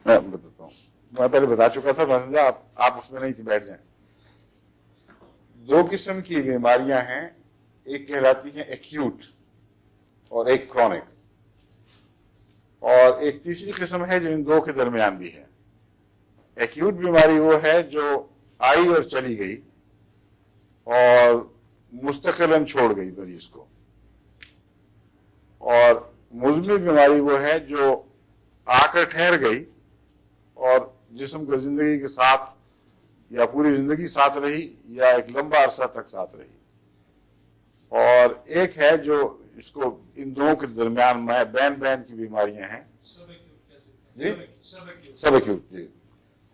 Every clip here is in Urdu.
میں بتاتا ہوں، میں پہلے بتا چکا تھا، میں سمجھا آپ اس میں نہیں تھے، بیٹھ جائیں۔ دو قسم کی بیماریاں ہیں، ایک کہلاتی ہیں ایکیوٹ اور ایک کرونک، اور ایک تیسری قسم ہے جو ان دو کے درمیان بھی ہے۔ ایکیوٹ بیماری وہ ہے جو آئی اور چلی گئی اور مستقلاً چھوڑ گئی مریض کو، اور مزمن بیماری وہ ہے جو آ کر ٹھہر گئی اور جسم کو زندگی کے ساتھ یا پوری زندگی ساتھ رہی یا ایک لمبا عرصہ تک ساتھ رہی، اور ایک ہے جو اس کو ان دونوں کے درمیان میں بین کی بیماریاں ہیں۔ جی سب ایکیوٹ، جی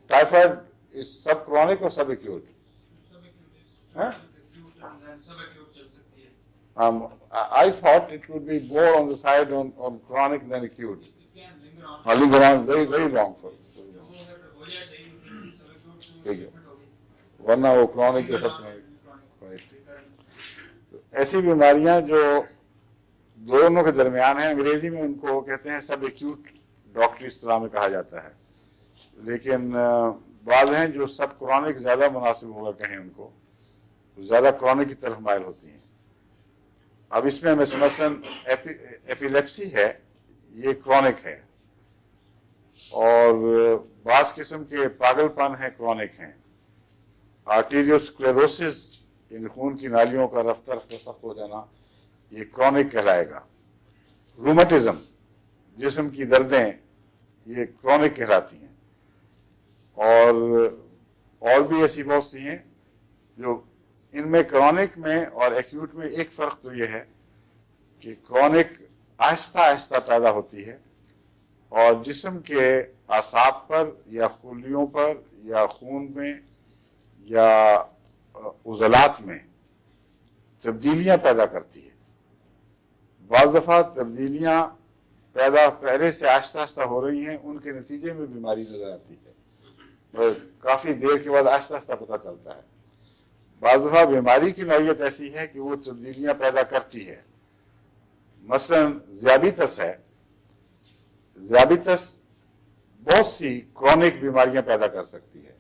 ٹائیفائڈ از سب کرونک اور سب acute. I thought it would be more on the side on chronic than acute. Linger on very long for ورنہ وہ کرونک کے سب۔ ایسی بیماریاں جو دونوں کے درمیان ہیں، انگریزی میں ان کو کہتے ہیں سب ایکیوٹ، ڈاکٹری اصطلاح میں کہا جاتا ہے، لیکن بعض ہیں جو سب کرونک زیادہ مناسب ہوگا کہیں ان کو، زیادہ کرونک کی طرف مائل ہوتی ہیں۔ اب اس میں مثلاً ایپیلیپسی ہے، یہ کرونک ہے، اور بعض قسم کے پاگل پن ہیں کرونک ہیں۔ آرٹیریوسکلیروسس، ان خون کی نالیوں کا رفتہ سخت ہو جانا، یہ کرونک کہلائے گا۔ رومٹزم، جسم کی دردیں، یہ کرونک کہلاتی ہیں، اور بھی ایسی بہت سی ہیں جو ان میں کرونک میں اور ایکیوٹ میں ایک فرق تو یہ ہے کہ کرونک آہستہ آہستہ پیدا ہوتی ہے اور جسم کے اعصاب پر یا خلیوں پر یا خون میں یا عضلات میں تبدیلیاں پیدا کرتی ہے۔ بعض دفعہ تبدیلیاں پیدا پہلے سے آہستہ آہستہ ہو رہی ہیں، ان کے نتیجے میں بیماری نظر آتی ہے، کافی دیر کے بعد آہستہ آہستہ پتہ چلتا ہے۔ بعض دفعہ بیماری کی نوعیت ایسی ہے کہ وہ تبدیلیاں پیدا کرتی ہے، مثلاً ذیابیطس ہے۔ ذیابیطس بہت سی کرونک بیماریاں پیدا کر سکتی ہے۔